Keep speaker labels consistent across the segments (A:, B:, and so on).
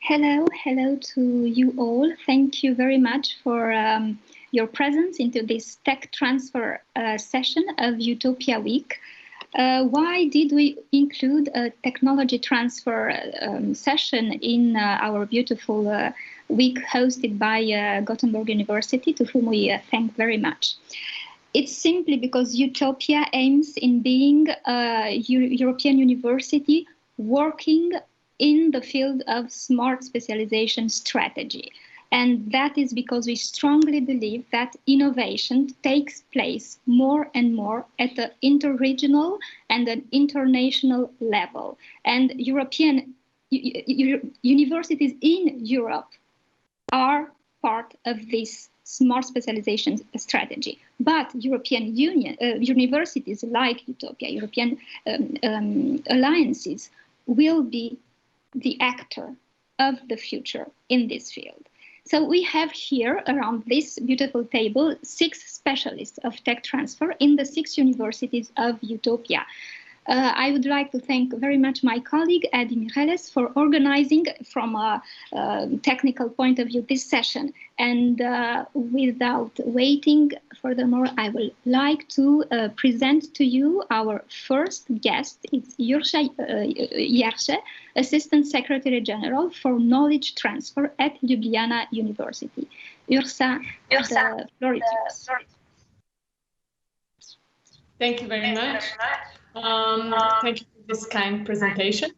A: Hello to you all. Thank you very much for your presence into this tech transfer session of EUTOPIA Week. Why did we include a technology transfer session in our beautiful week hosted by Gothenburg University, to whom we thank very much? It's simply because EUTOPIA aims in being a European university working in the field of smart specialization strategy. And that is because we strongly believe that innovation takes place more and more at the interregional and an international level. And European universities in Europe are part of this smart specialization strategy. But European Union universities like EUTOPIA, European alliances, will be the actor of the future in this field. So we have here around this beautiful table 6 specialists of tech transfer in the 6 universities of EUTOPIA. I would like to thank very much my colleague Adi Mireles for organizing from a technical point of view this session. And without waiting furthermore, I would like to present to you our first guest. It's Jerše, Assistant Secretary General for Knowledge Transfer at Ljubljana University. Urša, the floor is yours.
B: Thank you very much. Thank you for this kind presentation.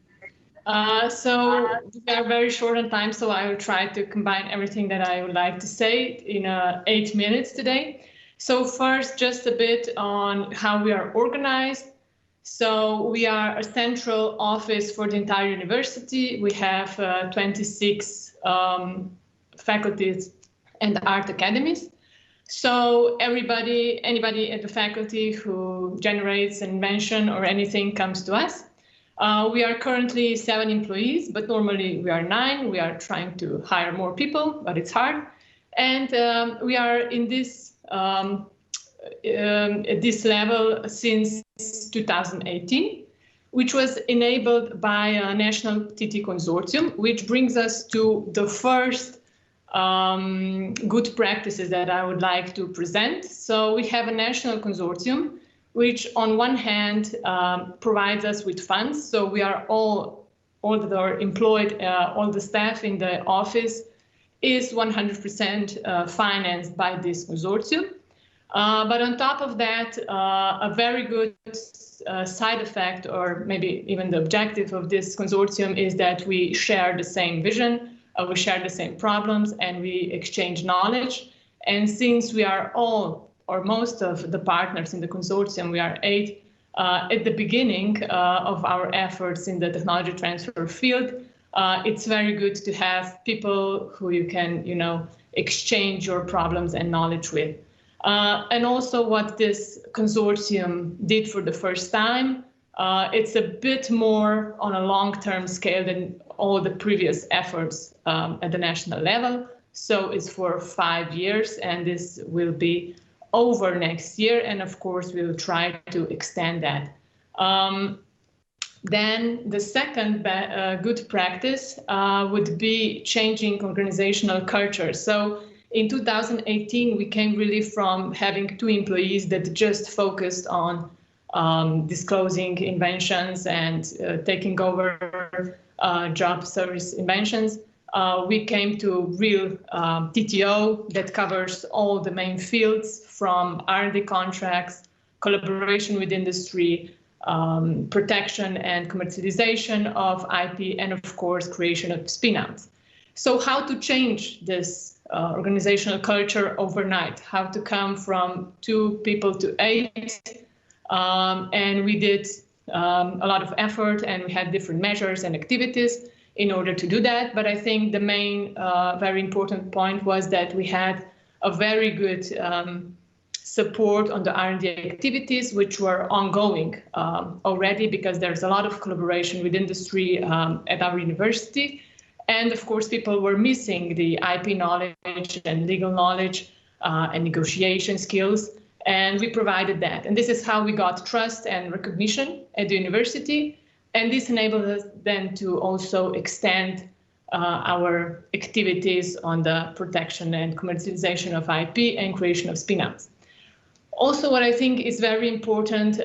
B: So we are very short on time, so I will try to combine everything that I would like to say in 8 minutes today. So first, just a bit on how we are organized. So we are a central office for the entire university. We have 26 faculties and art academies. So anybody at the faculty who generates an invention or anything comes to us. We are currently 7 employees, but normally we are 9. We are trying to hire more people, but it's hard. And we are in this at this level since 2018, which was enabled by a national TT consortium, which brings us to the first good practices that I would like to present. So we have a national consortium, which on one hand provides us with funds. So we are all that are employed, all the staff in the office is 100% financed by this consortium. But on top of that, a very good side effect, or maybe even the objective of this consortium, is that we share the same vision. We share the same problems and we exchange knowledge. And since we are all, or most of the partners in the consortium, we are 8 at the beginning of our efforts in the technology transfer field, it's very good to have people who you can, exchange your problems and knowledge with. And also what this consortium did for the first time, it's a bit more on a long-term scale than all the previous efforts at the national level. So it's for 5 years, and this will be over next year. And of course, we will try to extend that. Then the second good practice would be changing organizational culture. So in 2018, we came really from having 2 employees that just focused on disclosing inventions and taking over job service inventions. We came to real TTO that covers all the main fields, from R&D contracts, collaboration with industry, protection and commercialization of IP, and of course, creation of spin-outs. So how to change this organizational culture overnight, how to come from 2 people to 8. And we did a lot of effort, and we had different measures and activities in order to do that. But I think the main very important point was that we had a very good support on the R&D activities, which were ongoing already, because there's a lot of collaboration with industry at our university. And of course, people were missing the IP knowledge and legal knowledge and negotiation skills. And we provided that. And this is how we got trust and recognition at the university. And this enabled us then to also extend our activities on the protection and commercialization of IP and creation of spin-outs. Also, what I think is very important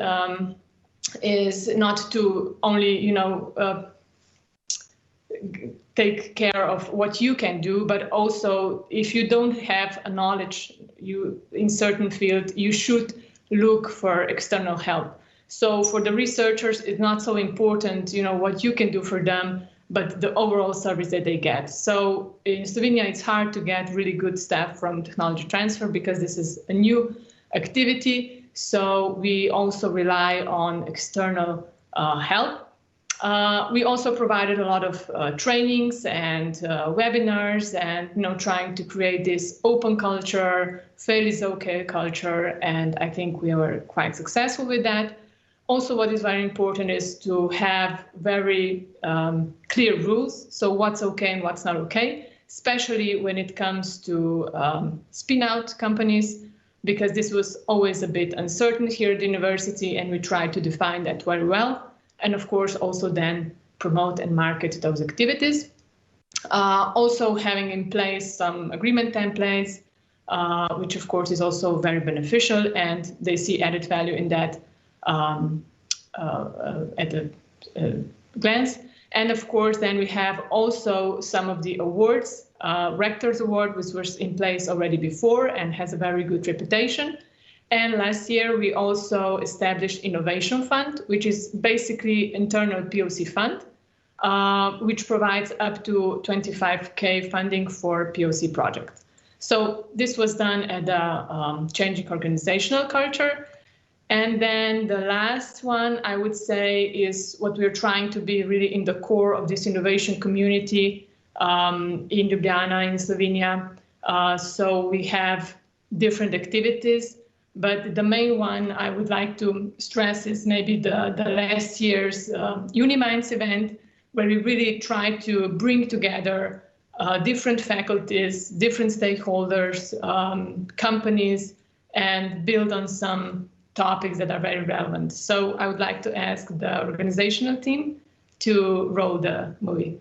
B: is not to only, take care of what you can do, but also if you don't have a knowledge in certain field, you should look for external help. So for the researchers, it's not so important, what you can do for them, but the overall service that they get. So in Slovenia, it's hard to get really good staff from technology transfer because this is a new activity. So we also rely on external help. We also provided a lot of trainings and webinars and, trying to create this open culture, fail is okay culture. And I think we were quite successful with that. Also, what is very important is to have very clear rules. So what's okay and what's not okay, especially when it comes to spin-out companies, because this was always a bit uncertain here at the university, and we tried to define that very well. And of course, also then promote and market those activities. Also having in place some agreement templates, which of course is also very beneficial, and they see added value in that at a glance. And of course, then we have also some of the awards, Rector's Award, which was in place already before and has a very good reputation. And last year, we also established Innovation Fund, which is basically internal POC fund, which provides up to 25K funding for POC projects. So this was done at the changing organizational culture. And then the last one, I would say, is what we're trying to be really in the core of this innovation community in Ljubljana, in Slovenia. So we have different activities, but the main one I would like to stress is maybe the last year's Uniminds event, where we really try to bring together different faculties, different stakeholders, companies, and build on some topics that are very relevant. So I would like to ask the organizational team to roll the movie.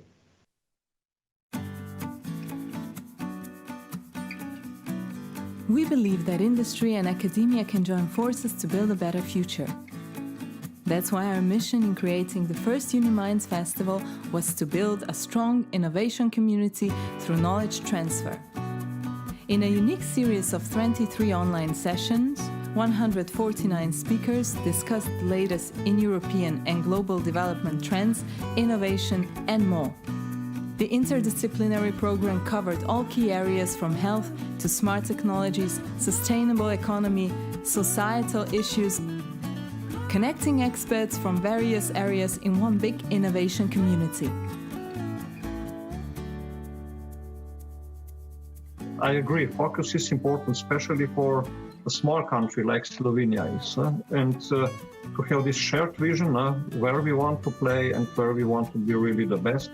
C: We believe that industry and academia can join forces to build a better future. That's why our mission in creating the first Uniminds Festival was to build a strong innovation community through knowledge transfer. In a unique series of 23 online sessions, 149 speakers discussed the latest in European and global development trends, innovation, and more. The interdisciplinary program covered all key areas from health to smart technologies, sustainable economy, societal issues, connecting experts from various areas in one big innovation community.
D: I agree. Focus is important, especially for a small country like Slovenia is, and to have this shared vision where we want to play and where we want to be really the best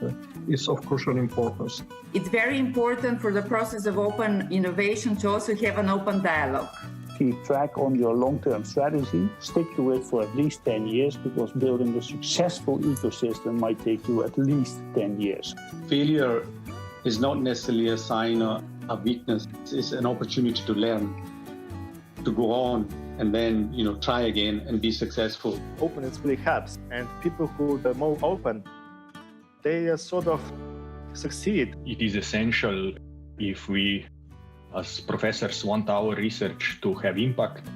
D: is of crucial importance.
E: It's very important for the process of open innovation to also have an open dialogue.
F: Keep track on your long-term strategy, stick to it for at least 10 years, because building a successful ecosystem might take you at least 10 years.
G: Failure is not necessarily a sign of weakness. It's an opportunity to learn, to go on, and then try again and be successful.
H: Openness really helps, and people who are more open, they sort of succeed.
I: It is essential if we as professors want our research to have impact,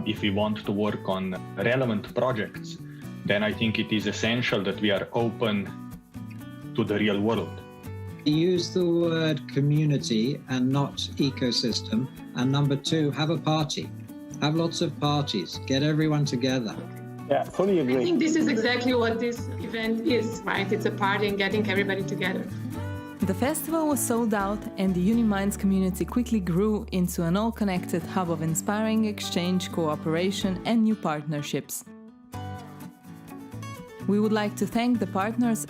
I: if we want to work on relevant projects, then I think it is essential that we are open to the real world.
J: Use the word community and not ecosystem. And number two, have a party. Have lots of parties. Get everyone together.
F: Yeah, fully agree.
B: I think this is exactly what this event is, right? It's a party and getting everybody together.
C: The festival was sold out, and the Uniminds community quickly grew into an all-connected hub of inspiring exchange, cooperation, and new partnerships. We would like to thank the partners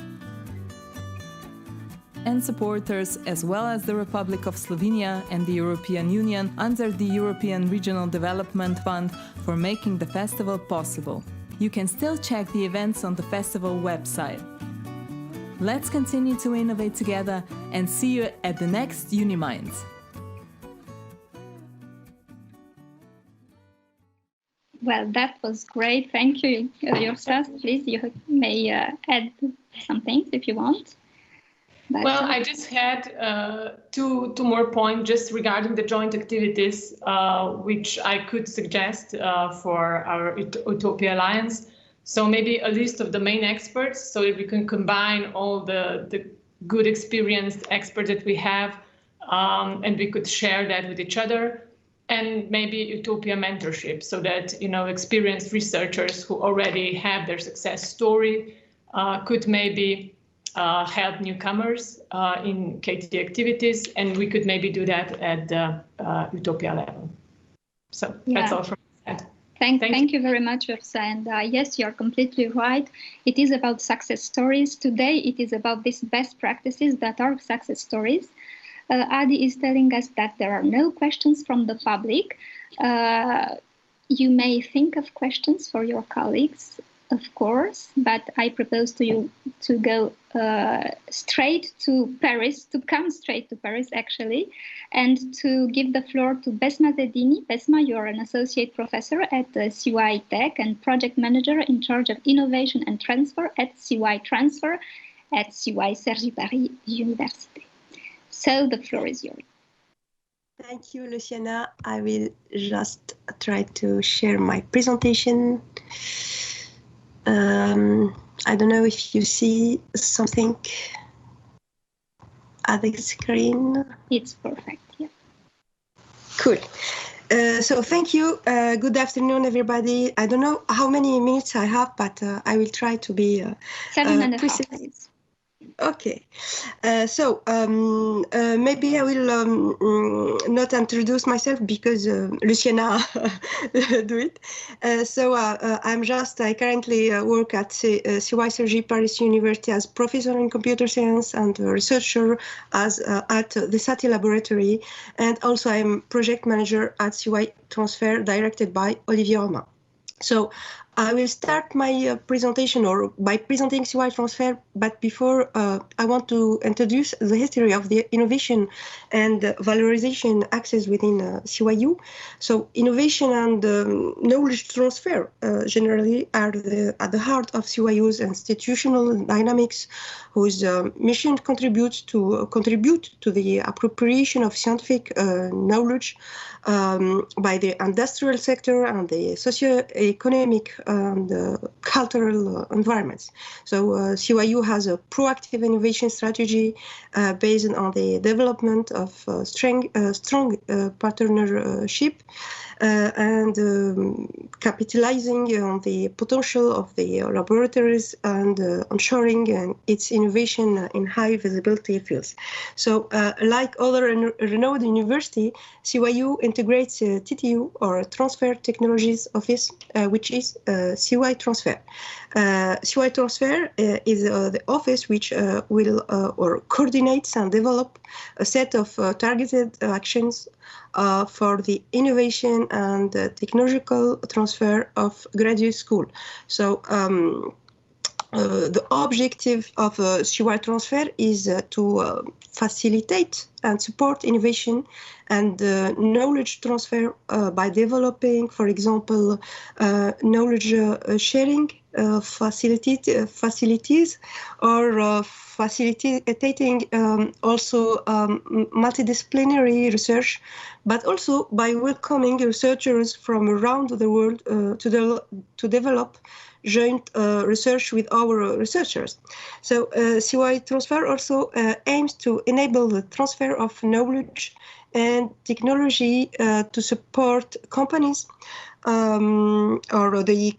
C: and supporters, as well as the Republic of Slovenia and the European Union under the European Regional Development Fund for making the festival possible. You can still check the events on the festival website. Let's continue to innovate together and see you at the next Uniminds.
A: Well, that was great. Thank you, Urša. Please, you may add some things if you want.
B: Well, I just had two more points just regarding the joint activities, which I could suggest for our EUTOPIA Alliance. So maybe a list of the main experts so that we can combine all the good experienced experts that we have, and we could share that with each other. And maybe EUTOPIA mentorship so that, you know, experienced researchers who already have their success story could maybe help newcomers in KT activities, and we could maybe do that at the EUTOPIA level. So that's all from my side.
A: Thank you very much, Urša. And yes, you're completely right. It is about success stories. Today, it is about these best practices that are success stories. Adi is telling us that there are no questions from the public. You may think of questions for your colleagues, of course, but I propose to you to go straight to Paris, to come straight to Paris, actually, and to give the floor to Besma Zeddini. Besma, you're an associate professor at CY Tech and project manager in charge of innovation and transfer at TechTransfer at CY Cergy Paris Université. So the floor is yours.
K: Thank you, Luciana. I will just try to share my presentation. I don't know if you see something at the screen.
A: It's perfect, yeah.
K: Cool. So thank you. Good afternoon, everybody. I don't know how many minutes I have, but I will try to be
A: 7.5 minutes.
K: Okay, so maybe I will not introduce myself because Luciana do it. I currently work at CY Cergy Paris University as professor in computer science and researcher at the SATI laboratory, and also I'm project manager at CY Transfer directed by Olivier Romain. So I will start my presentation by presenting CY Transfer, but before I want to introduce the history of the innovation and valorization access within CYU. So innovation and knowledge transfer generally are at the heart of CYU's institutional dynamics, whose mission contributes to the appropriation of scientific knowledge by the industrial sector and the socio-economic and cultural environments. So CYU has a proactive innovation strategy based on the development of strong partnership and capitalizing on the potential of the laboratories and ensuring its innovation in high visibility fields. So like other renowned university, CYU integrates TTU or Transfer Technologies Office, which is CY Transfer. CY Transfer is the office which will or coordinates and develop a set of targeted actions for the innovation and technological transfer of graduate school. So the objective of CY Transfer is to facilitate and support innovation and knowledge transfer by developing, for example, knowledge sharing facilities or facilitating also multidisciplinary research, but also by welcoming researchers from around the world to develop joint research with our researchers. So CY Transfer also aims to enable the transfer of knowledge and technology to support companies or the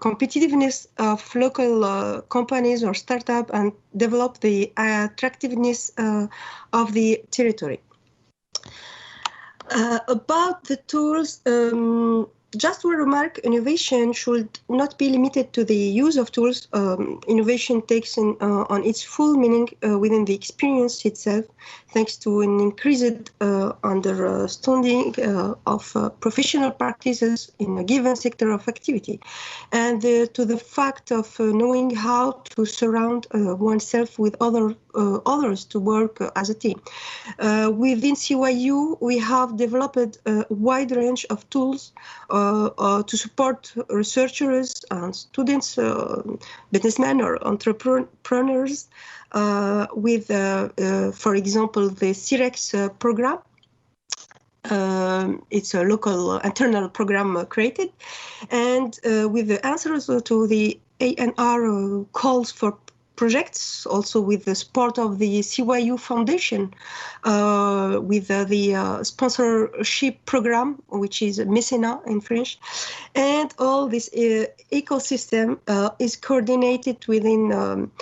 K: competitiveness of local companies or startups and develop the attractiveness of the territory. About the tools, Just one remark, innovation should not be limited to the use of tools. Innovation takes on its full meaning within the experience itself, thanks to an increased understanding of professional practices in a given sector of activity, and to the fact of knowing how to surround oneself with others to work as a team. Within CYU, we have developed a wide range of tools to support researchers and students, businessmen or entrepreneurs, with, for example, the CIREX program. It's a local internal program created, and with the answers to the ANR calls for projects, also with the support of the CYU Foundation, with the sponsorship program, which is mécénat in French. And all this ecosystem is coordinated within an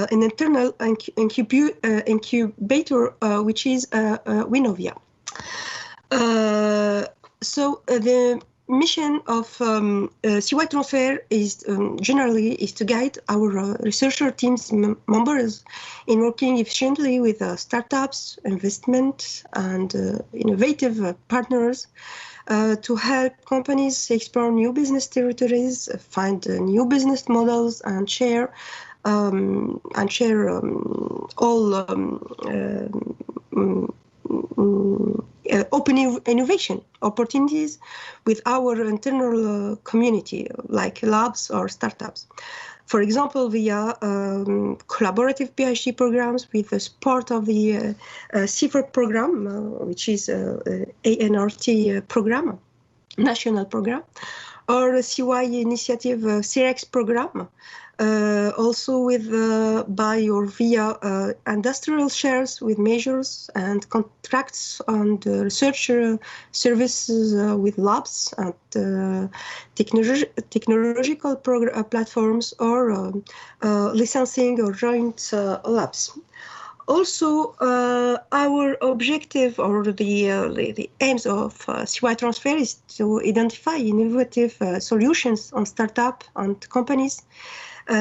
K: internal incubator, which is Winovia. So the mission of CYTransfer is generally to guide our researcher teams members in working efficiently with startups, investment, and innovative partners to help companies explore new business territories, find new business models, and share all open innovation opportunities with our internal community, like labs or startups. For example, via collaborative PhD programs with the support of the CIFR program, which is ANRT program, national program, or CY initiative CIREX program, also with by or via industrial shares with measures and contracts on the research services with labs and technological platforms, or licensing or joint labs. Also, our objective or the aims of CYTransfer is to identify innovative solutions on startup and companies.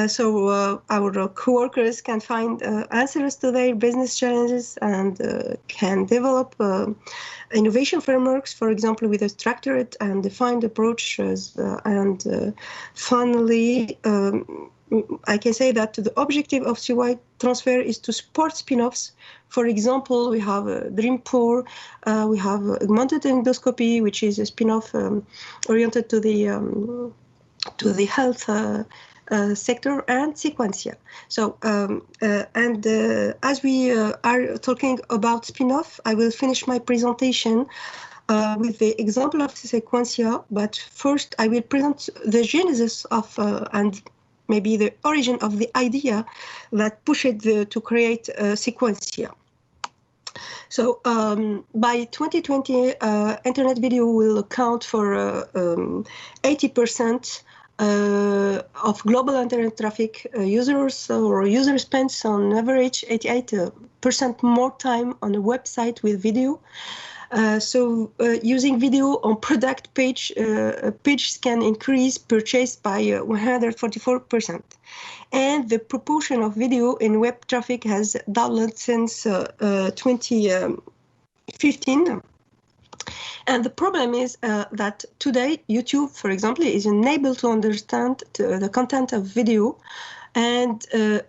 K: So our co-workers can find answers to their business challenges and can develop innovation frameworks, for example, with a structured and defined approaches. And finally, I can say that the objective of CYTransfer is to support spin-offs. For example, we have Dreampool, we have augmented endoscopy, which is a spin-off oriented to the health sector, and Sequentia. So, as we are talking about spin-off, I will finish my presentation with the example of Sequentia, but first I will present the genesis of and maybe the origin of the idea that pushed to create Sequentia. So by 2020, internet video will account for 80% of global internet traffic. Users or user spends on average 88% more time on a website with video. So using video on product page, pages can increase purchase by 144%. And the proportion of video in web traffic has doubled since 2015. And the problem is that today YouTube, for example, is unable to understand the content of video. And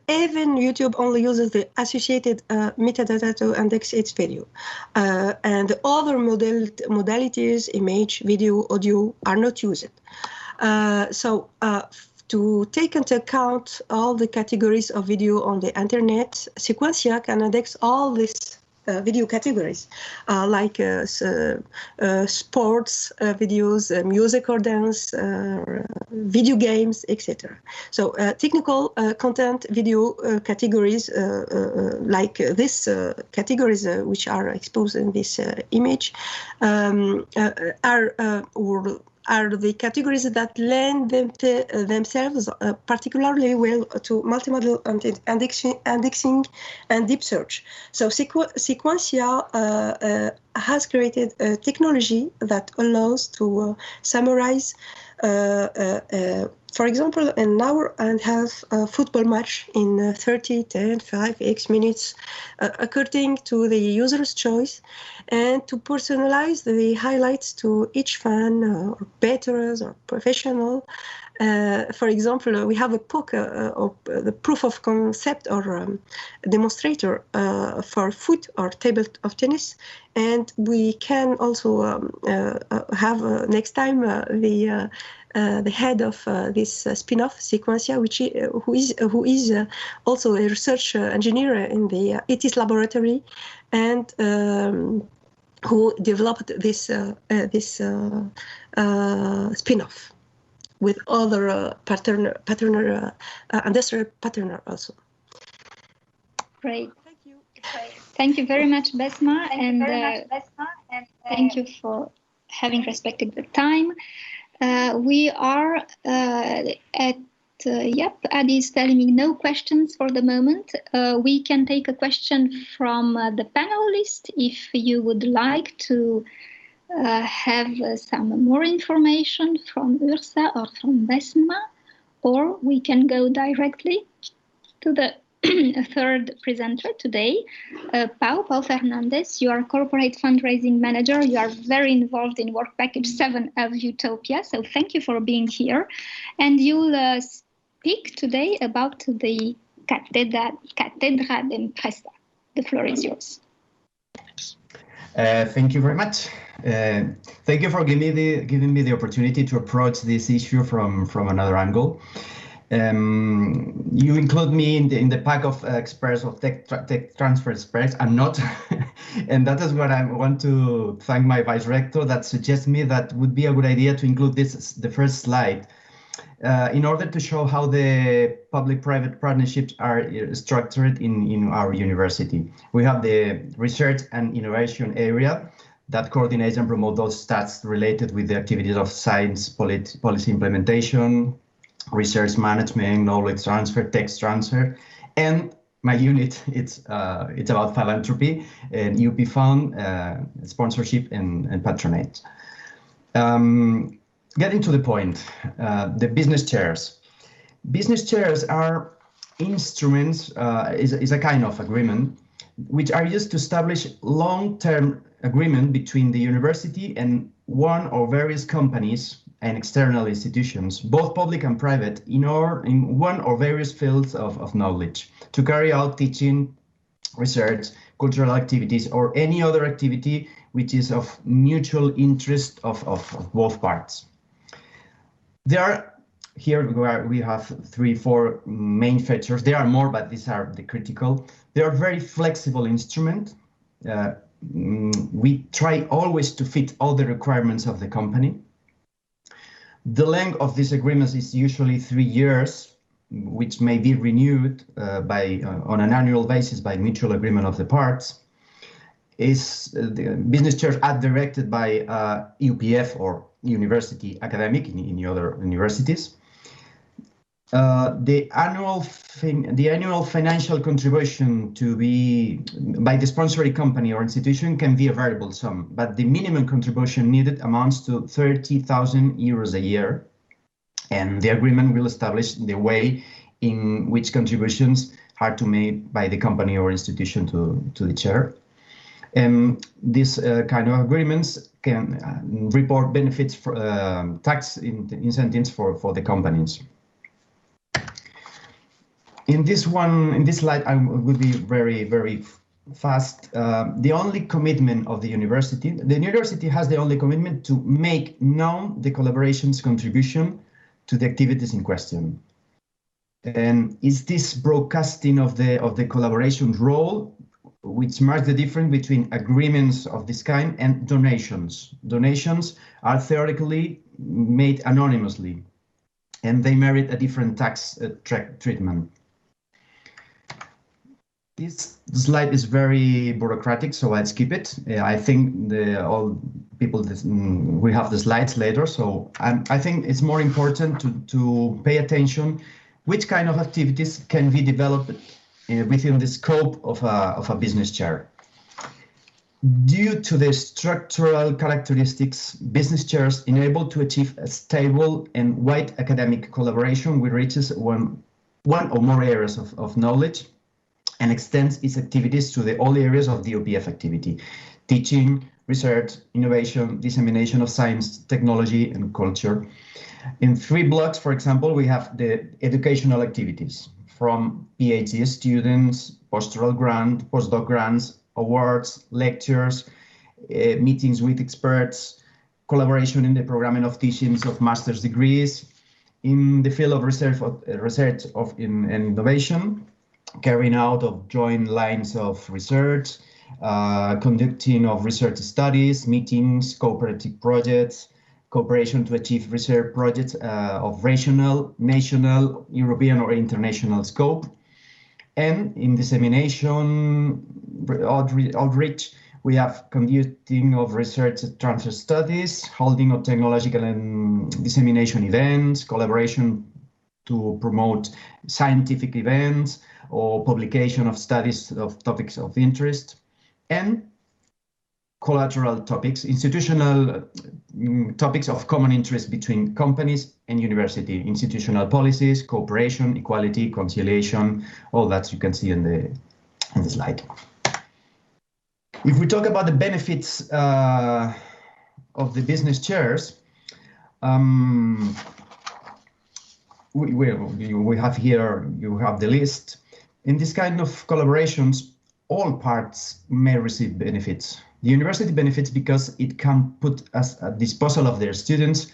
K: even YouTube only uses the associated metadata to index its video. And the other modalities, image, video, audio, are not used. So to take into account all the categories of video on the internet, Sequentia can index all these video categories, like sports videos, music or dance, video games, etc. So technical content video categories like this categories which are exposed in this image are or are the categories that lend themselves particularly well to multimodal indexing and deep search. So Sequentia has created a technology that allows to summarize, for example, an hour and a half football match in 30, 10, 5, X minutes, according to the user's choice, and to personalize the highlights to each fan, or bettors, or professional. For example, we have a POC, or the proof of concept, or demonstrator for foot or table of tennis, and we can also have next time the head of this spin-off, Sequentia, who is also a research engineer in the ETIS laboratory, and who developed this spin-off with other industrial partner also.
A: Great. Thank you very much, Besma, and thank you for having respected the time. We are at Adi is telling me no questions for the moment. We can take a question from the panelists if you would like to have some more information from Urša or from Besma, or we can go directly to the third presenter today, Paul Fernández. You are corporate fundraising manager. You are very involved in work package 7 of EUTOPIA. So thank you for being here. And you'll speak today about the Cátedra de Empresa. The floor is yours.
L: Thank you very much. Thank you for giving me the opportunity to approach this issue from another angle. You include me in the pack of experts of TechTransfer experts. I'm not, and that is what I want to thank my vice rector that suggests me that would be a good idea to include the first slide in order to show how the public-private partnerships are structured in our university. We have the research and innovation area that coordinates and promotes those tasks related with the activities of science, policy implementation, research management, knowledge transfer, tech transfer, and my unit, it's about philanthropy and UPFund, sponsorship and patronage. Getting to the point, the business chairs. Business chairs are instruments, is a kind of agreement, which are used to establish long-term agreement between the university and one or various companies and external institutions, both public and private, in one or various fields of knowledge, to carry out teaching, research, cultural activities, or any other activity which is of mutual interest of both parts. Here we have 3-4 main features. There are more, but these are the critical. They are very flexible instrument. We try always to fit all the requirements of the company. The length of these agreements is usually 3 years, which may be renewed on an annual basis by mutual agreement of the parts. The business chairs are directed by UPF or University Academic in the other universities. The annual financial contribution to be by the sponsoring company or institution can be a variable sum, but the minimum contribution needed amounts to 30,000 euros a year, and the agreement will establish the way in which contributions are to made by the company or institution to the chair. These kind of agreements can report benefits for tax incentives for the companies. In this slide, I will be very fast. The only commitment of the university has the only commitment to make known the collaboration's contribution to the activities in question. And is this broadcasting of the collaboration role, which marks the difference between agreements of this kind and donations. Donations are theoretically made anonymously, and they merit a different tax treatment. This slide is very bureaucratic, so I'll skip it. I think all people, we have the slides later. So I think it's more important to pay attention which kind of activities can be developed within the scope of a business chair. Due to the structural characteristics, business chairs enable to achieve a stable and wide academic collaboration which reaches one or more areas of knowledge and extends its activities to all areas of the UPF activity: teaching, research, innovation, dissemination of science, technology, and culture. In 3 blocks, for example, we have the educational activities from PhD students, postdoc grants, awards, lectures, meetings with experts, collaboration in the programming of teachings of master's degrees, in the field of research and innovation, carrying out of joint lines of research, conducting of research studies, meetings, cooperative projects, cooperation to achieve research projects of regional, national, European or international scope. And in dissemination, outreach, we have conducting of research transfer studies, holding of technological and dissemination events, collaboration to promote scientific events, or publication of studies of topics of interest, and collateral topics, institutional topics of common interest between companies and university, institutional policies, cooperation, equality, conciliation, all that you can see in the slide. If we talk about the benefits of the business chairs, we have here, you have the list. In this kind of collaborations, all parts may receive benefits. The university benefits because it can put at disposal of their students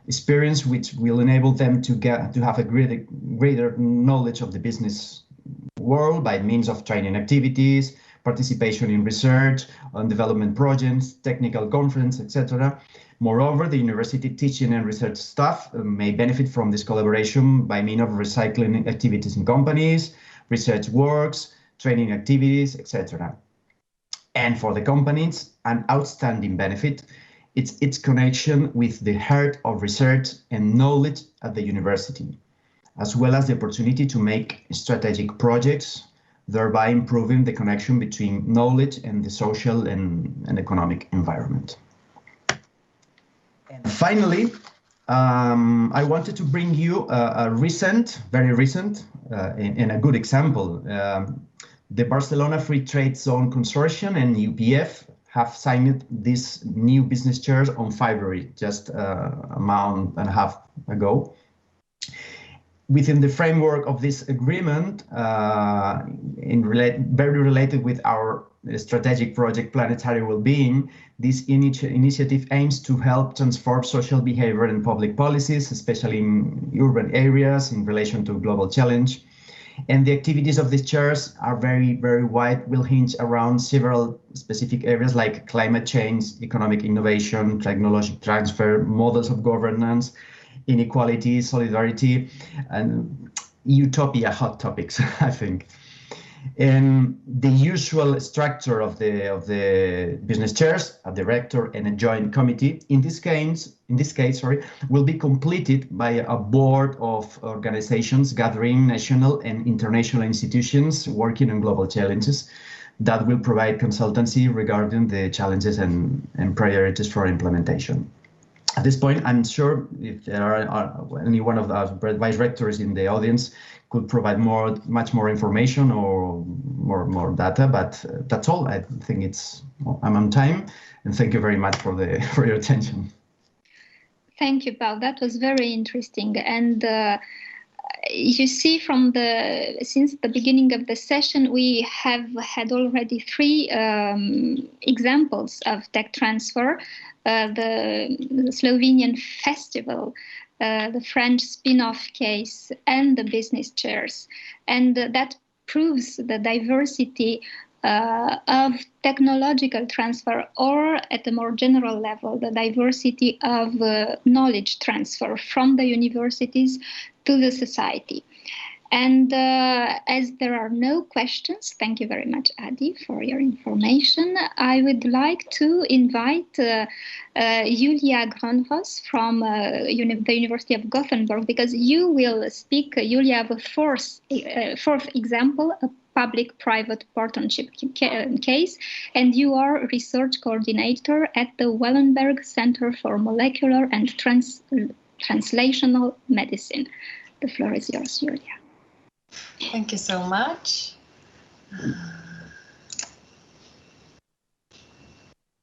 L: experience which will enable them to have a greater knowledge of the business world by means of training activities, participation in research, on development projects, technical conference, etc. Moreover, the university teaching and research staff may benefit from this collaboration by means of recycling activities in companies, research works, training activities, etc. And for the companies, an outstanding benefit, it's its connection with the heart of research and knowledge at the university, as well as the opportunity to make strategic projects, thereby improving the connection between knowledge and the social and economic environment. And finally, I wanted to bring you a very recent, and a good example. The Barcelona Free Trade Zone Consortium and UPF have signed these new business chairs on February, just a month and a half ago. Within the framework of this agreement, very related with our strategic project Planetary Wellbeing, this initiative aims to help transform social behavior and public policies, especially in urban areas in relation to global challenge. And the activities of these chairs are very, very wide, will hinge around several specific areas like climate change, economic innovation, technology transfer, models of governance, inequality, solidarity, and EUTOPIA hot topics, I think. And the usual structure of the business chairs, a director and a joint committee, in this case, will be completed by a board of organizations gathering national and international institutions working on global challenges that will provide consultancy regarding the challenges and priorities for implementation. At this point, I'm sure if there are any one of the vice rectors in the audience could provide much more information or more data, but that's all. I think I'm on time, and thank you very much for your attention.
A: Thank you, Paul. That was very interesting, and you see since the beginning of the session, we have had already 3 examples of tech transfer. The Slovenian festival, the French spin-off case, and the business chairs. And that proves the diversity of technological transfer, or at a more general level, the diversity of knowledge transfer from the universities to the society. And as there are no questions, thank you very much, Adi, for your information. I would like to invite Julia Grönros from the University of Gothenburg, because you will speak, Julia, of a fourth example, a public-private partnership case, and you are research coordinator at the Wallenberg Center for Molecular and Translational Medicine. The floor is yours, Julia.
M: Thank you so much.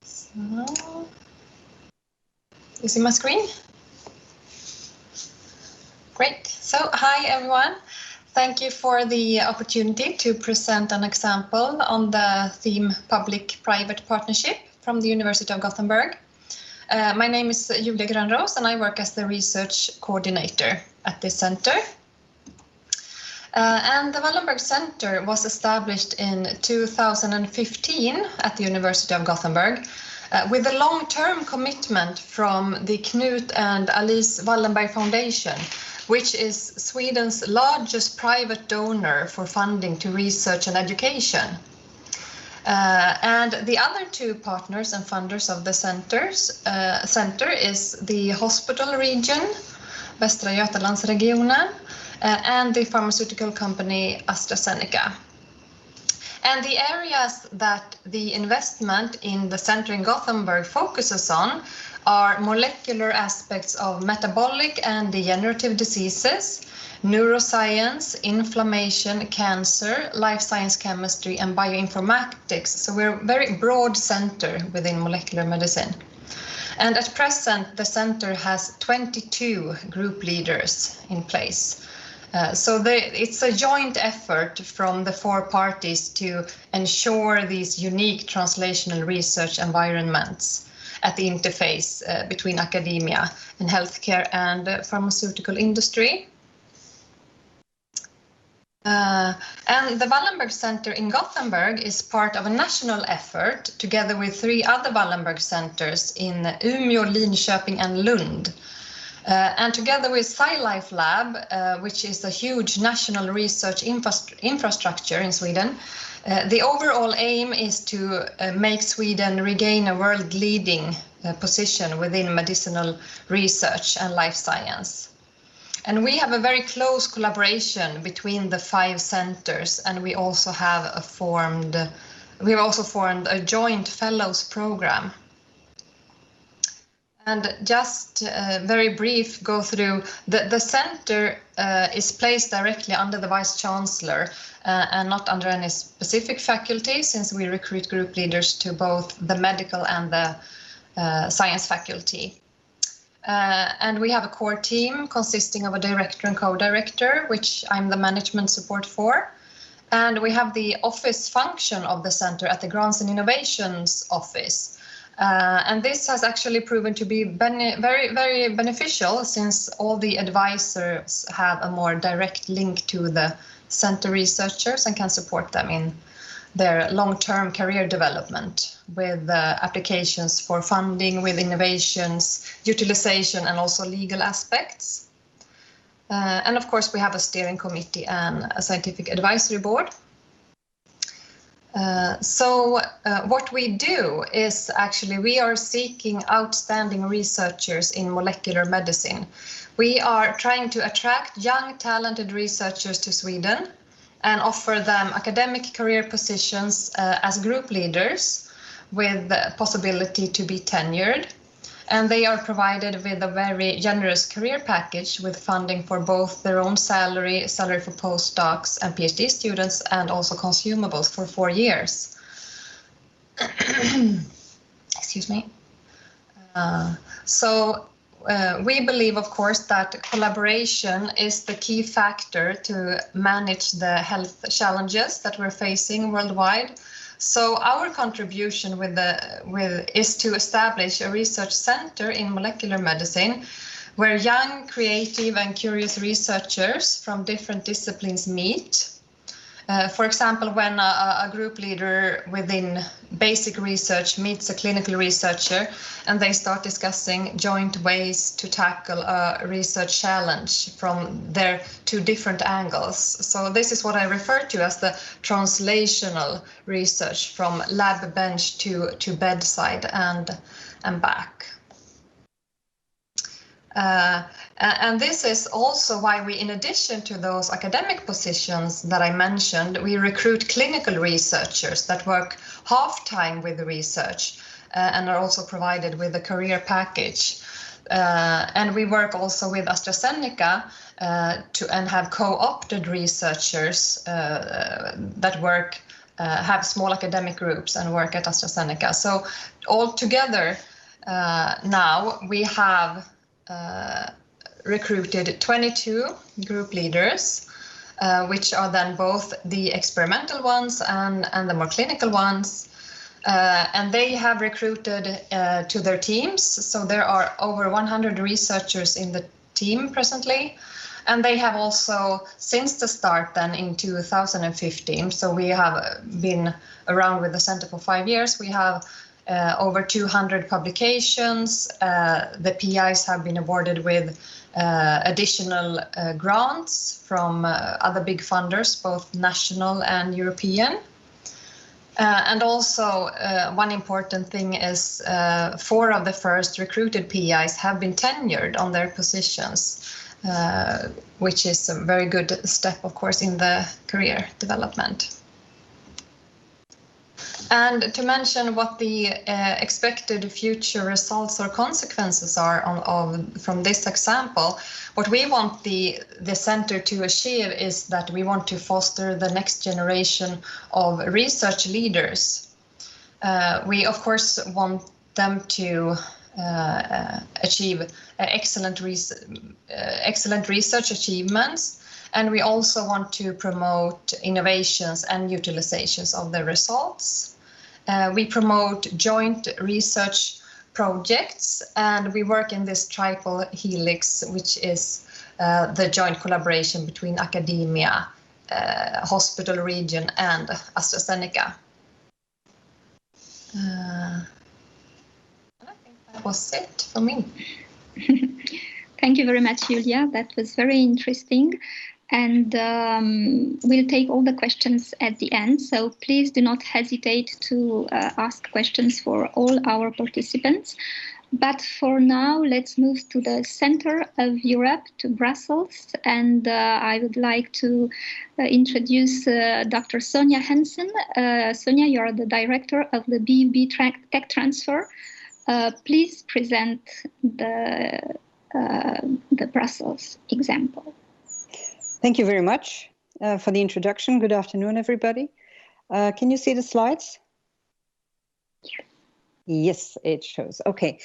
M: So, you see my screen? Great. So, hi everyone. Thank you for the opportunity to present an example on the theme Public-Private Partnership from the University of Gothenburg. My name is Julia Grönros and I work as the research coordinator at this center. And the Wallenberg Center was established in 2015 at the University of Gothenburg with a long-term commitment from the Knut and Alice Wallenberg Foundation, which is Sweden's largest private donor for funding to research and education. And the other two partners and funders of the center is the hospital region, Västra Götalandsregionen, and the pharmaceutical company AstraZeneca. And the areas that the investment in the center in Gothenburg focuses on are molecular aspects of metabolic and degenerative diseases, neuroscience, inflammation, cancer, life science chemistry, and bioinformatics. So we're a very broad center within molecular medicine. And at present, the center has 22 group leaders in place. So it's a joint effort from the four parties to ensure these unique translational research environments at the interface between academia and healthcare and pharmaceutical industry. And the Wallenberg Center in Gothenburg is part of a national effort together with 3 other Wallenberg centers in Umeå, Linköping and Lund. And together with SciLife Lab, which is a huge national research infrastructure in Sweden, the overall aim is to make Sweden regain a world-leading position within medicinal research and life science. And we have a very close collaboration between the 5 centers, and we also have formed a joint fellows program. And just very brief go through, the center is placed directly under the Vice Chancellor and not under any specific faculty, since we recruit group leaders to both the medical and the science faculty. And we have a core team consisting of a director and co-director, which I'm the management support for. And we have the office function of the center at the Grants and Innovations office. And this has actually proven to be very, very beneficial, since all the advisors have a more direct link to the center researchers and can support them in their long-term career development with applications for funding, with innovations, utilization, and also legal aspects. And of course, we have a steering committee and a scientific advisory board. What we do is actually we are seeking outstanding researchers in molecular medicine. We are trying to attract young, talented researchers to Sweden and offer them academic career positions as group leaders with the possibility to be tenured. And they are provided with a very generous career package with funding for both their own salary for postdocs and PhD students, and also consumables for 4 years. Excuse me. We believe, of course, that collaboration is the key factor to manage the health challenges that we're facing worldwide. So our contribution is to establish a research center in molecular medicine where young, creative and curious researchers from different disciplines meet For example, when a group leader within basic research meets a clinical researcher and they start discussing joint ways to tackle a research challenge from their two different angles. So this is what I refer to as the translational research from lab bench to bedside and back. And this is also why we, in addition to those academic positions that I mentioned, we recruit clinical researchers that work half-time with the research and are also provided with a career package. And we work also with AstraZeneca and have co-opted researchers that work, have small academic groups and work at AstraZeneca. So altogether now we have recruited 22 group leaders, which are then both the experimental ones and the more clinical ones. And they have recruited to their teams. So there are over 100 researchers in the team presently. And they have also, since the start then in 2015, so we have been around with the Center for 5 years, we have over 200 publications. The PIs have been awarded with additional grants from other big funders, both national and European. And also one important thing is 4 of the first recruited PIs have been tenured on their positions, which is a very good step, of course, in the career development. And to mention what the expected future results or consequences are from this example, what we want the center to achieve is that we want to foster the next generation of research leaders. We, of course, want them to achieve excellent research achievements. And we also want to promote innovations and utilizations of the results. We promote joint research projects, and we work in this triple helix, which is the joint collaboration between academia, hospital region, and AstraZeneca. I think that was it for me.
A: Thank you very much, Julia. That was very interesting. And we'll take all the questions at the end. So please do not hesitate to ask questions for all our participants. But for now, let's move to the center of Europe, to Brussels. And I would like to introduce Dr. Sonja Haesen. Sonja, you are the director of the BUB TechTransfer. Please present the Brussels example.
N: Thank you very much for the introduction. Good afternoon, everybody. Can you see the slides? Yes, it shows. Okay.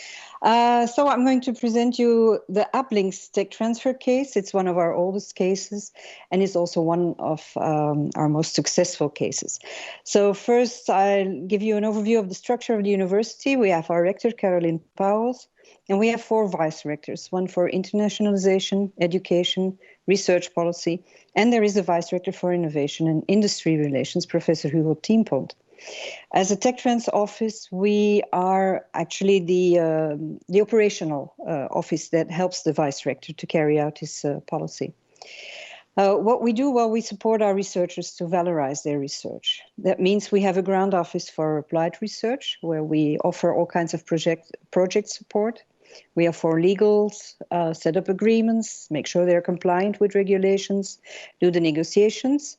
N: So I'm going to present you the Uplinks TechTransfer case. It's one of our oldest cases, and it's also one of our most successful cases. So first, I'll give you an overview of the structure of the university. We have our rector, Caroline Pauwels, and we have 4 vice rectors, one for internationalization, education, research policy, and there is a vice rector for innovation and industry relations, Professor Hugo Tienpont. As a TechTrans office, we are actually the operational office that helps the vice rector to carry out his policy. What we do, well, we support our researchers to valorize their research. That means we have a ground office for applied research, where we offer all kinds of project support. We have for legals, set up agreements, make sure they're compliant with regulations, do the negotiations.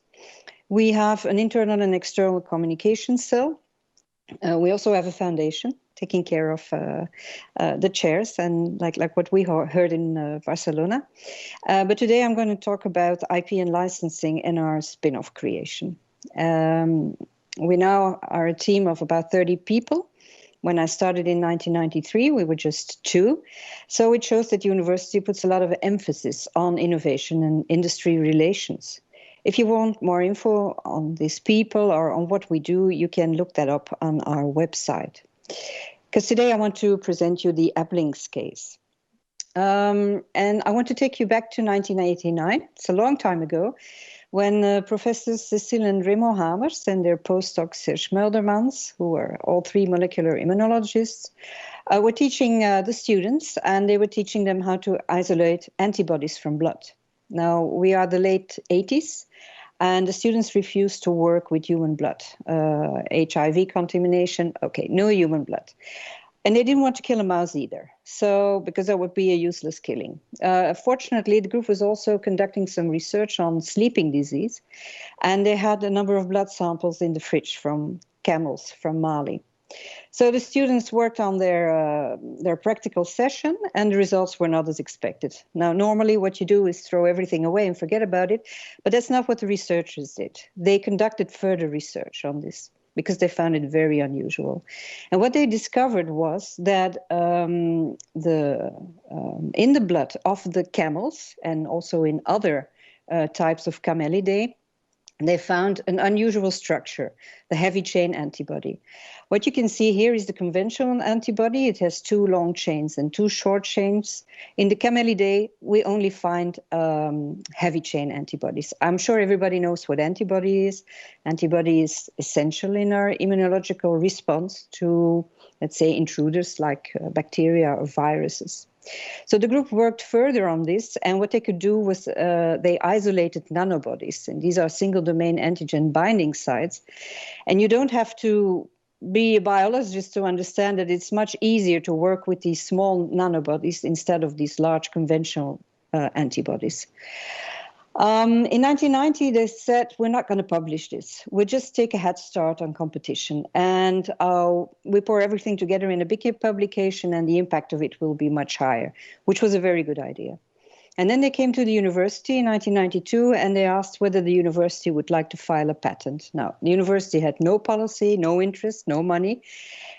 N: We have an internal and external communication cell. We also have a foundation taking care of the chairs, and like what we heard in Barcelona. But today I'm going to talk about IP and licensing and our spin-off creation. We now are a team of about 30 people. When I started in 1993, we were just 2. So it shows that the university puts a lot of emphasis on innovation and industry relations. If you want more info on these people or on what we do, you can look that up on our website. Because today I want to present you the Uplinks case. And I want to take you back to 1989. It's a long time ago. when Professors Cecile and Remo Hamers and their postdoc Serge Möldermans, who were all three molecular immunologists, were teaching the students, and they were teaching them how to isolate antibodies from blood. Now, we are the late 80s, and the students refused to work with human blood. HIV contamination, okay, no human blood. And they didn't want to kill a mouse either, so because that would be a useless killing. Fortunately, the group was also conducting some research on sleeping disease, and they had a number of blood samples in the fridge from camels from Mali. So the students worked on their practical session, and the results were not as expected. Now, normally what you do is throw everything away and forget about it, but that's not what the researchers did. They conducted further research on this, because they found it very unusual. And what they discovered was that in the blood of the camels, and also in other types of camelidae, they found an unusual structure, the heavy chain antibody. What you can see here is the conventional antibody. It has 2 long chains and 2 short chains. In the camelidae, we only find heavy chain antibodies. I'm sure everybody knows what antibody is. Antibody is essential in our immunological response to, let's say, intruders like bacteria or viruses. So the group worked further on this, and what they could do was they isolated nanobodies, and these are single domain antigen binding sites. And you don't have to be a biologist to understand that it's much easier to work with these small nanobodies instead of these large conventional antibodies. In 1990, they said, we're not going to publish this. We'll just take a head start on competition. And we pour everything together in a big publication, and the impact of it will be much higher, which was a very good idea. And then they came to the university in 1992, and they asked whether the university would like to file a patent. Now, the university had no policy, no interest, no money.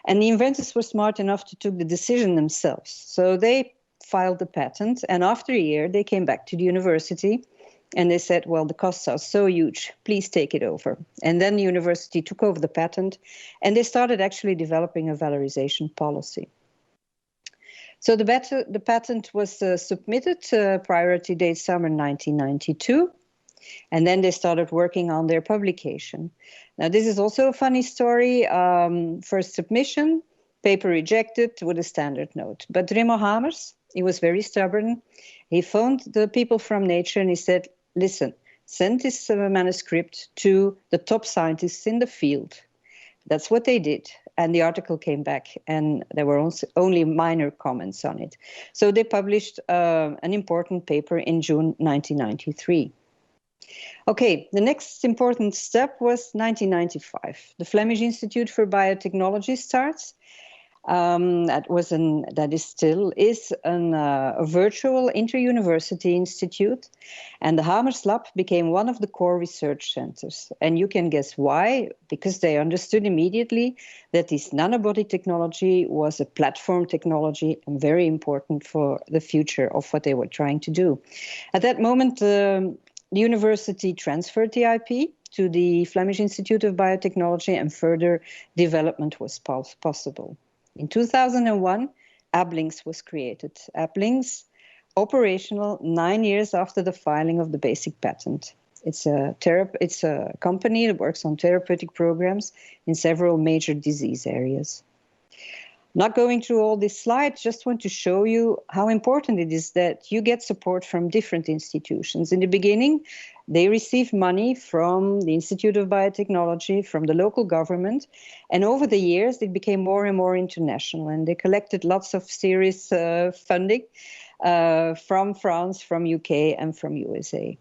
N: And the inventors were smart enough to take the decision themselves. So they filed the patent. And after a year, they came back to the university. And they said, well, the costs are so huge, please take it over. And then the university took over the patent, and they started actually developing a valorization policy. So the patent was submitted, priority date summer 1992, and then they started working on their publication. Now, this is also a funny story. First submission, paper rejected with a standard note. But Remo Hamers, he was very stubborn. He phoned the people from Nature and he said, listen, send this manuscript to the top scientists in the field. That's what they did. And the article came back, and there were only minor comments on it. So they published an important paper in June 1993. Okay, the next important step was 1995. The Flemish Institute for Biotechnology starts. That is a virtual inter-university institute, and the Hamers Lab became one of the core research centers. And you can guess why, because they understood immediately that this nanobody technology was a platform technology and very important for the future of what they were trying to do. At that moment, the university transferred the IP to the Flemish Institute of Biotechnology, and further development was possible. In 2001, ABLINX was created. ABLINX, operational 9 years after the filing of the basic patent. It's a company that works on therapeutic programs in several major disease areas. Not going through all these slides, just want to show you how important it is that you get support from different institutions. In the beginning, they received money from the Institute of Biotechnology, from the local government, and over the years it became more and more international, and they collected lots of serious funding from France, from UK, and from USA.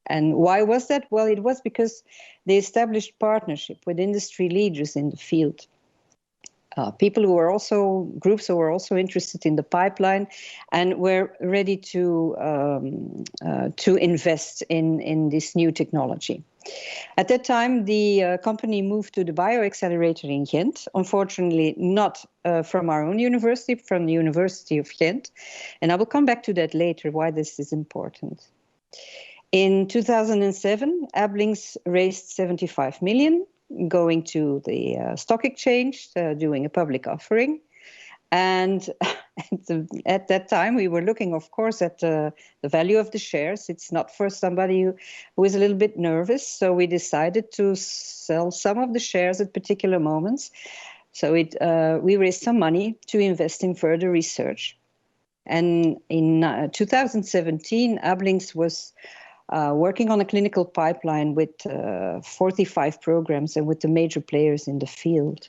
N: And why was that? Well, it was because they established partnership with industry leaders in the field. Groups who were also interested in the pipeline and were ready to invest in this new technology. At that time, the company moved to the bioaccelerator in Ghent, unfortunately not from our own university, from the University of Ghent. And I will come back to that later, why this is important. In 2007, ABLINX raised 75 million, going to the stock exchange, doing a public offering. And At that time, we were looking, of course, at the value of the shares. It's not for somebody who is a little bit nervous. So we decided to sell some of the shares at particular moments. So we raised some money to invest in further research. And in 2017, Ablings was working on a clinical pipeline with 45 programs and with the major players in the field.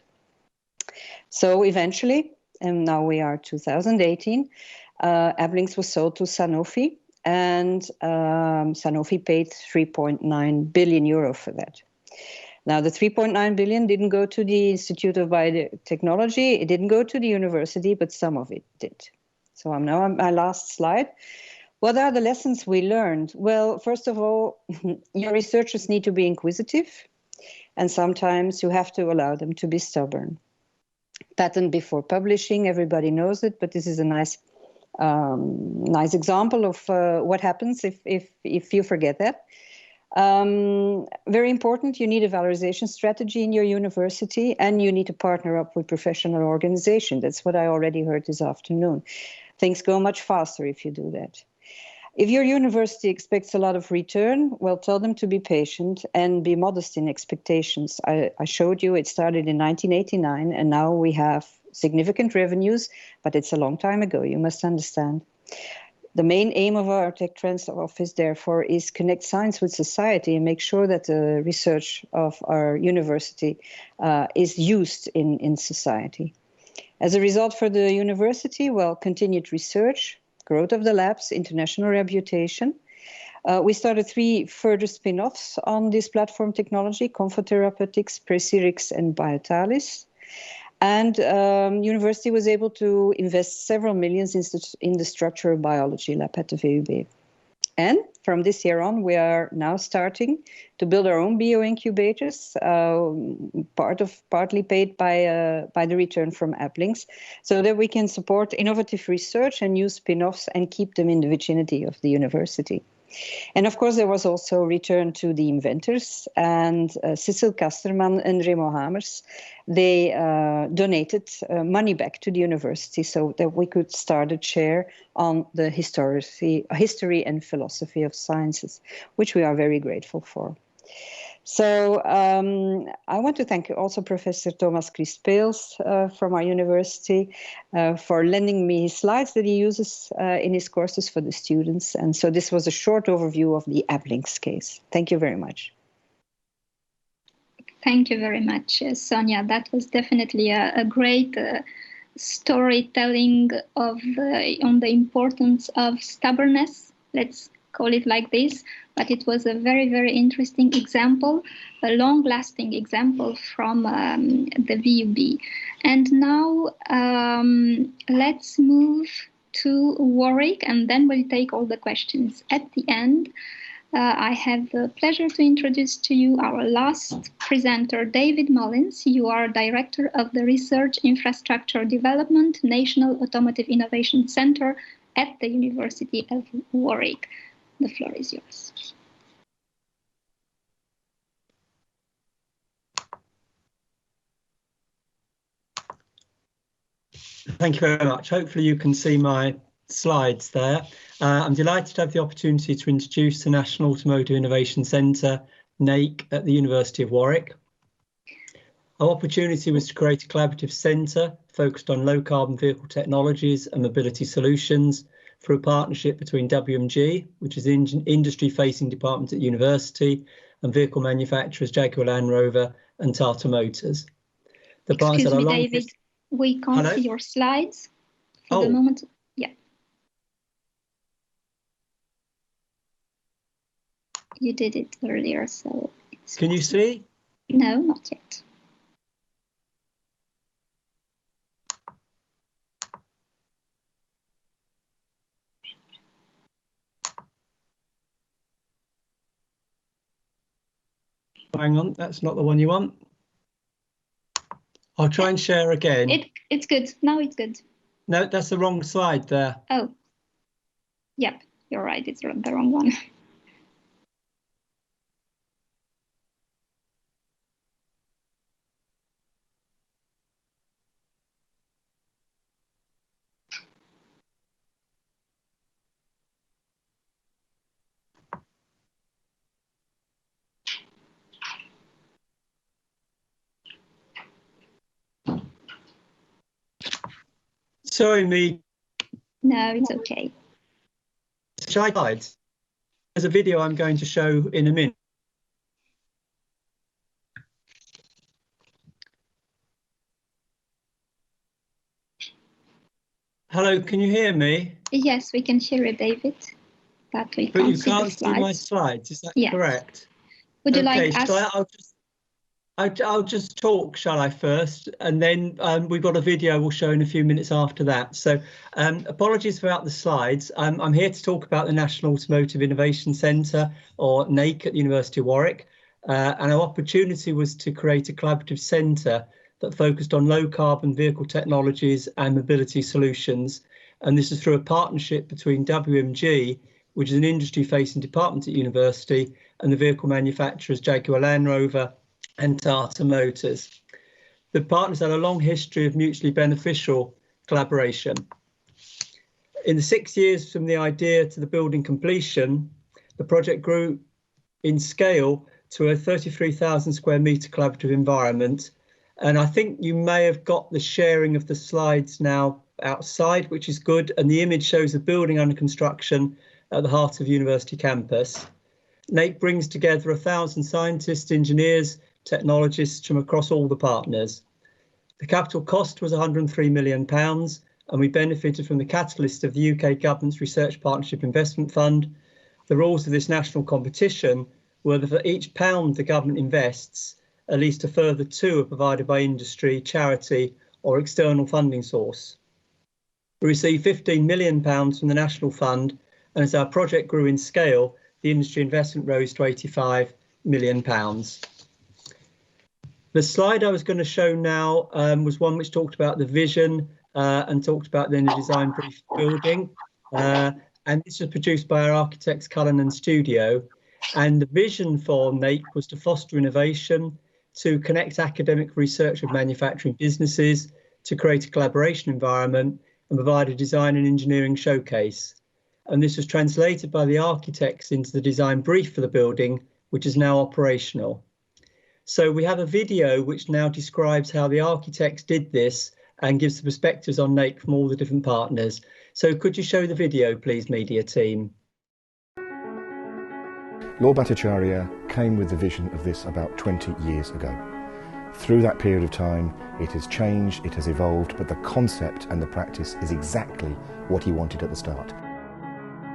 N: So eventually, and now we are 2018, Ablings was sold to Sanofi, and Sanofi paid 3.9 billion euro for that. Now, the 3.9 billion didn't go to the Institute of Biotechnology, it didn't go to the university, but some of it did. So I'm now on my last slide. What are the lessons we learned? Well, first of all, your researchers need to be inquisitive, and sometimes you have to allow them to be stubborn. Patent before publishing, everybody knows it, but this is a nice example of what happens if you forget that. Very important, you need a valorization strategy in your university, and you need to partner up with professional organization. That's what I already heard this afternoon. Things go much faster if you do that. If your university expects a lot of return, well, tell them to be patient and be modest in expectations. I showed you it started in 1989, and now we have significant revenues, but it's a long time ago, you must understand. The main aim of our TechTransfer office, therefore, is connect science with society and make sure that the research of our university is used in society. As a result for the university, well, continued research, growth of the labs, international reputation. We started 3 further spin-offs on this platform technology, Comfotherapeutics, Presirix, and Biotalis. And university was able to invest several millions in the structural biology lab at the VUB. And from this year on, we are now starting to build our own bioincubators, partly paid by the return from Ablings, so that we can support innovative research and new spin-offs and keep them in the vicinity of the university. And of course, there was also return to the inventors, and Cecil Kasterman and Remo Hamers, they donated money back to the university so that we could start a chair on the history and philosophy of sciences, which we are very grateful for. So I want to thank also Professor Thomas Crispeels from our university for lending me his slides that he uses in his courses for the students. And so this was a short overview of the Ablings case. Thank you very much.
A: Thank you very much, Sonja. That was definitely a great storytelling on the importance of stubbornness. Let's call it like this, but it was a very, very interesting example, a long-lasting example from the VUB. And now let's move to Warwick, and then we'll take all the questions at the end. I have the pleasure to introduce to you our last presenter, David Mullins. You are Director of the Research Infrastructure Development National Automotive Innovation Center at the University of Warwick. The floor is yours.
O: Thank you very much. Hopefully you can see my slides there. I'm delighted to have the opportunity to introduce the National Automotive Innovation Centre, NAIC, at the University of Warwick. Our opportunity was to create a collaborative centre focused on low carbon vehicle technologies and mobility solutions through a partnership between WMG, which is the industry-facing department at the university, and vehicle manufacturers Jaguar Land Rover and Tata Motors.
A: Excuse me, David, we can't see your slides for the moment. Yeah. You did it earlier, so it's...
O: Can you see?
A: No, not yet.
O: Hang on, that's not the one you want. I'll try and share again.
A: It's good. Now it's good.
O: No, that's the wrong slide there.
A: Oh, yep, you're right. It's the wrong one.
O: Sorry, me.
A: No, it's okay.
O: Slides. There's a video I'm going to show in a minute. Hello, can you hear me?
A: Yes, we can hear you, David. But we
O: But
A: can't
O: you
A: see
O: can't
A: the
O: see
A: slides.
O: my slides, is that
A: Yes.
O: correct?
A: Would you
O: Okay,
A: like us?
O: I'll just talk, shall I, first, and then we've got a video we'll show in a few minutes after that. So apologies about the slides. I'm here to talk about the National Automotive Innovation Centre, or NAIC, at the University of Warwick. And our opportunity was to create a collaborative centre that focused on low carbon vehicle technologies and mobility solutions. And this is through a partnership between WMG, which is an industry facing department at university, and the vehicle manufacturers Jaguar Land Rover and Tata Motors. The partners had a long history of mutually beneficial collaboration. In the 6 years from the idea to the building completion, the project grew in scale to a 33,000 square metre collaborative environment. And I think you may have got the sharing of the slides now outside, which is good. And the image shows a building under construction at the heart of University campus. NAIC brings together 1,000 scientists, engineers, technologists from across all the partners. The capital cost was £103 million, and we benefited from the catalyst of the UK government's Research Partnership Investment Fund. The rules of this national competition were that for each £1 the government invests, at least a further £2 are provided by industry, charity or external funding source. We received £15 million from the National Fund, and as our project grew in scale, the industry investment rose to £85 million. The slide I was going to show now was one which talked about the vision and talked about then the design brief building. And this was produced by our architects Cullinan Studio. And the vision for NAIC was to foster innovation, to connect academic research with manufacturing businesses, to create a collaboration environment and provide a design and engineering showcase. And this was translated by the architects into the design brief for the building, which is now operational. So we have a video which now describes how the architects did this and gives the perspectives on NAIC from all the different partners. So could you show the video, please, media team?
P: Lord Bhattacharya came with the vision of this about 20 years ago. Through that period of time, it has changed, it has evolved, but the concept and the practice is exactly what he wanted at the start.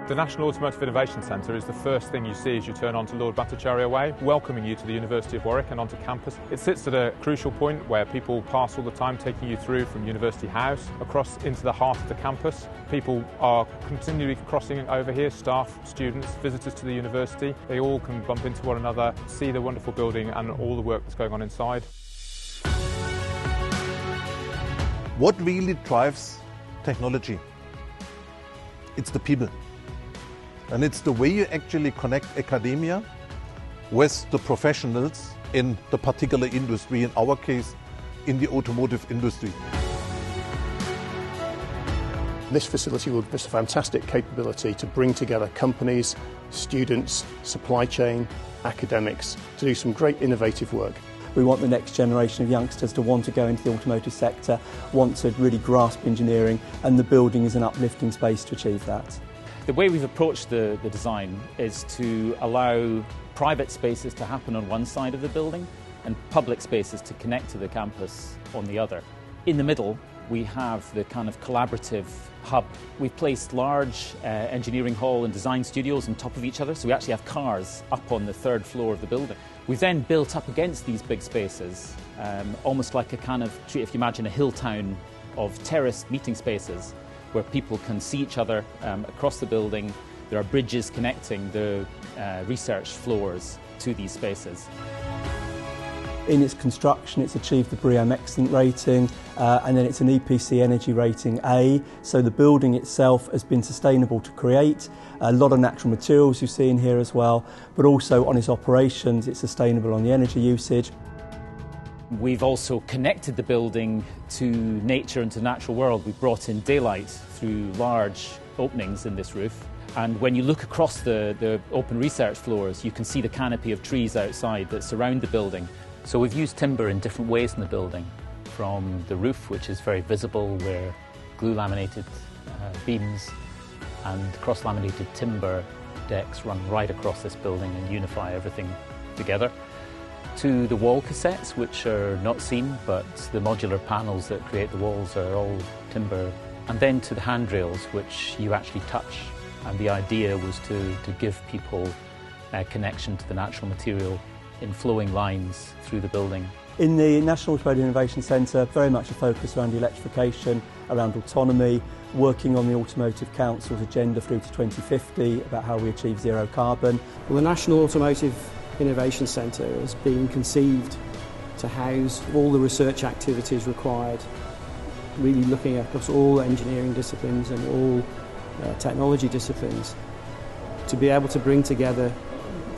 Q: The National Automotive Innovation Centre is the first thing you see as you turn onto Lord Bhattacharya Way, welcoming you to the University of Warwick and onto campus. It sits at a crucial point where people pass all the time, taking you through from University House across into the heart of the campus. People are continually crossing over here, staff, students, visitors to the university. They all can bump into one another, see the wonderful building and all the work that's going on inside.
R: What really drives technology? It's the people. And it's the way you actually connect academia with the professionals in the particular industry, in our case, in the automotive industry.
S: This facility will give us a fantastic capability to bring together companies, students, supply chain, academics, to do some great innovative work.
T: We want the next generation of youngsters to want to go into the automotive sector, want to really grasp engineering, and the building is an uplifting space to achieve that.
U: The way we've approached the design is to allow private spaces to happen on one side of the building and public spaces to connect to the campus on the other. In the middle, we have the kind of collaborative hub. We've placed large engineering hall and design studios on top of each other, so we actually have cars up on the third floor of the building. We've then built up against these big spaces, almost like a kind of, if you imagine a hill town of terraced meeting spaces, where people can see each other across the building. There are bridges connecting the research floors to these spaces.
T: In its construction, it's achieved the BREEAM Excellent rating, and then it's an EPC Energy rating A, so the building itself has been sustainable to create. A lot of natural materials you see in here as well, but also on its operations, it's sustainable on the energy usage.
U: We've also connected the building to nature and to the natural world. We've brought in daylight through large openings in this roof. And when you look across the open research floors, you can see the canopy of trees outside that surround the building.
V: So we've used timber in different ways in the building, from the roof, which is very visible, where
U: glue laminated beams and cross-laminated timber decks run right across this building and unify everything together, to the wall cassettes, which are not seen, but the modular panels that create the walls are all timber, and then to the handrails, which you actually touch. And the idea was to give people a connection to the natural material in flowing lines through the building.
T: In the National Automotive Innovation Centre, very much a focus around electrification, around autonomy, working on the Automotive Council's agenda through to 2050 about how we achieve zero carbon.
D: Well, the National Automotive Innovation Centre has been conceived to house all the research activities required, really looking across all engineering disciplines and all technology disciplines to be able to bring together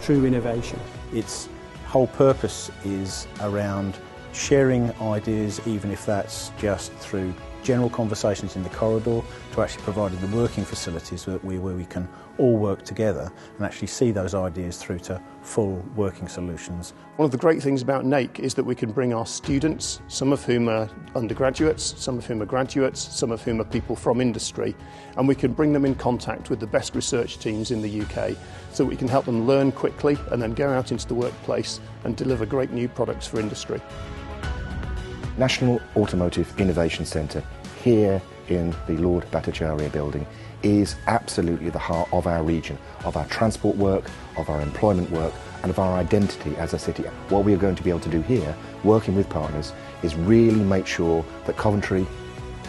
D: true innovation.
V: Its whole purpose is around sharing ideas, even if that's just through general conversations in the corridor, to actually providing the working facilities where we can all work together and actually see those ideas through to full working solutions.
S: One of the great things about NAIC is that we can bring our students, some of whom are undergraduates, some of whom are graduates, some of whom are people from industry, and we can bring them in contact with the best research teams in the UK so that we can help them learn quickly and then go out into the workplace and deliver great new products for industry.
P: National Automotive Innovation Centre here in the Lord Bhattacharya building is absolutely the heart of our region, of our transport work, of our employment work and of our identity as a city. What we are going to be able to do here, working with partners, is really make sure that Coventry,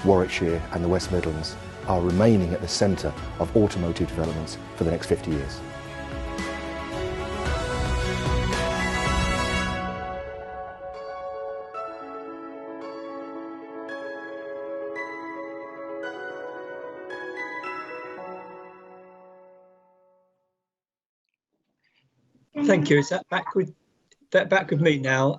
P: Warwickshire and the West Midlands are remaining at the centre of automotive developments for the next 50 years.
O: Thank you. Is that back with me now?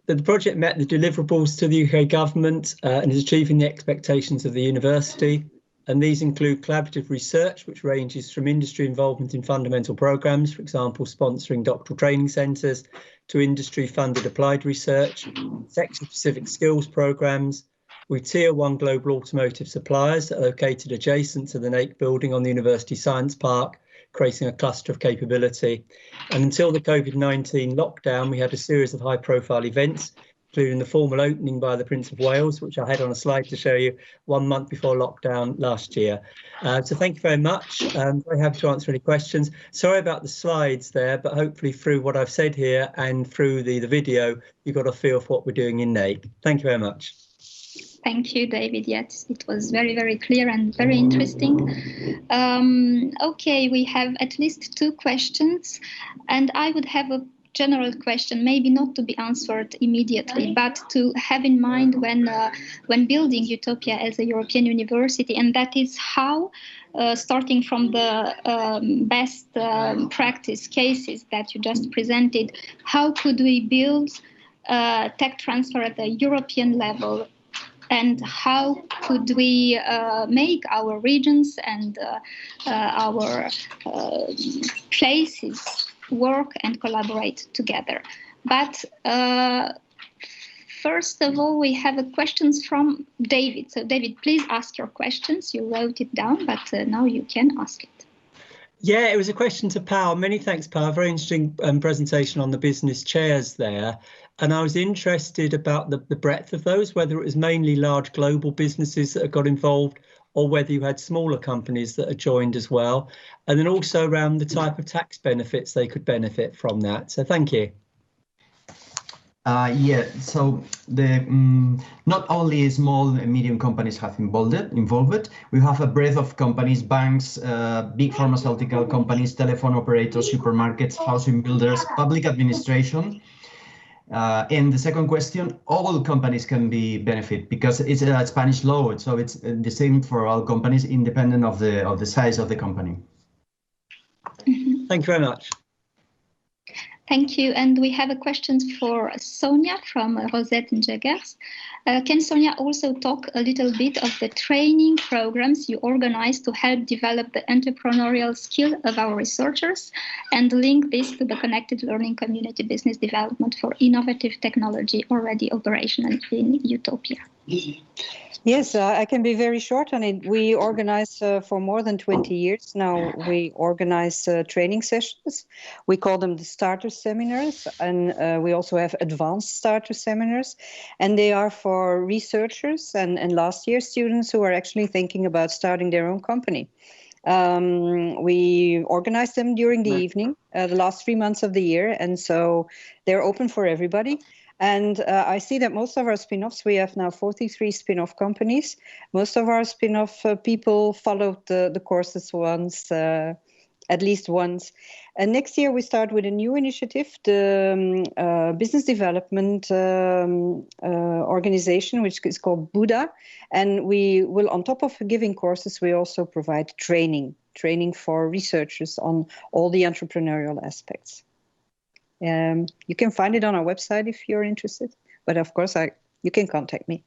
O: The project met the deliverables to the UK government and is achieving the expectations of the university. And these include collaborative research, which ranges from industry involvement in fundamental programmes, for example, sponsoring doctoral training centres, to industry-funded applied research, sector-specific skills programmes, with Tier 1 global automotive suppliers that are located adjacent to the NAIC building on the University Science Park, creating a cluster of capability. And until the COVID-19 lockdown, we had a series of high-profile events, including the formal opening by the Prince of Wales, which I had on a slide to show you 1 month before lockdown last year. So thank you very much. I'm very happy to answer any questions. Sorry about the slides there, but hopefully through what I've said here and through the video, you got a feel for what we're doing in NAIC. Thank you very much.
A: Thank you, David. Yes, it was very, very clear and very interesting. Okay, we have at least 2 questions, and I would have a general question, maybe not to be answered immediately, but to have in mind when building Utopia as a European university, and that is how, starting from the best practice cases that you just presented, how could we build tech transfer at the European level? And how could we make our regions and our places work and collaborate together? But first of all, we have questions from David. So David, please ask your questions. You wrote it down, but now you can ask it.
O: Yeah, it was a question to Pal. Many thanks, Pal. Very interesting presentation on the business chairs there. And I was interested about the breadth of those, whether it was mainly large global businesses that got involved or whether you had smaller companies that had joined as well. And then also around the type of tax benefits they could benefit from that. So thank you.
L: Yeah, so the not only small and medium companies have involved. We have a breadth of companies, banks, big pharmaceutical companies, telephone operators, supermarkets, housing builders, public administration. And the second question, all companies can be benefit because it's a Spanish law, so it's the same for all companies, independent of the size of the company.
O: Thank you very much.
A: Thank you. And we have a question for Sonja from Radut-Gaghi. Can Sonja also talk a little bit of the training programs you organize to help develop the entrepreneurial skill of our researchers and link this to the connected learning community business development for innovative technology already operational in Utopia?
N: Yes, I can be very short on it. We organize for more than 20 years now. We organize training sessions. We call them the starter seminars, and we also have advanced starter seminars. And they are for researchers and last year students who are actually thinking about starting their own company. We organize them during the evening, the last 3 months of the year, and so they're open for everybody. And I see that most of our spin-offs, we have now 43 spin-off companies. Most of our spin-off people followed the courses once, at least once. And next year we start with a new initiative, the business development organization, which is called Buddha. And we will, on top of giving courses, we also provide training for researchers on all the entrepreneurial aspects. You can find it on our website if you're interested, but of course you can contact me.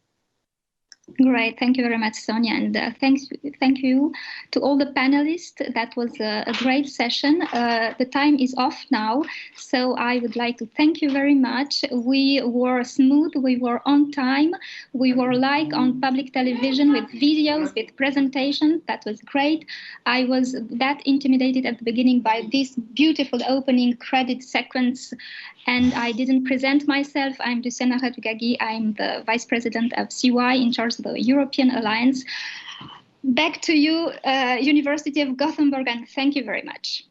A: Great, thank you very much, Sonja, and thank you to all the panelists. That was a great session. The time is off now, so I would like to thank you very much. We were smooth, we were on time, we were like on public television with videos, with presentations. That was great. I was that intimidated at the beginning by this beautiful opening credit sequence, and I didn't present myself. I'm Luciana Radut-Gaghi. I'm the Vice President of CY in charge of the European Alliance. Back to you, University of Gothenburg, and thank you very much.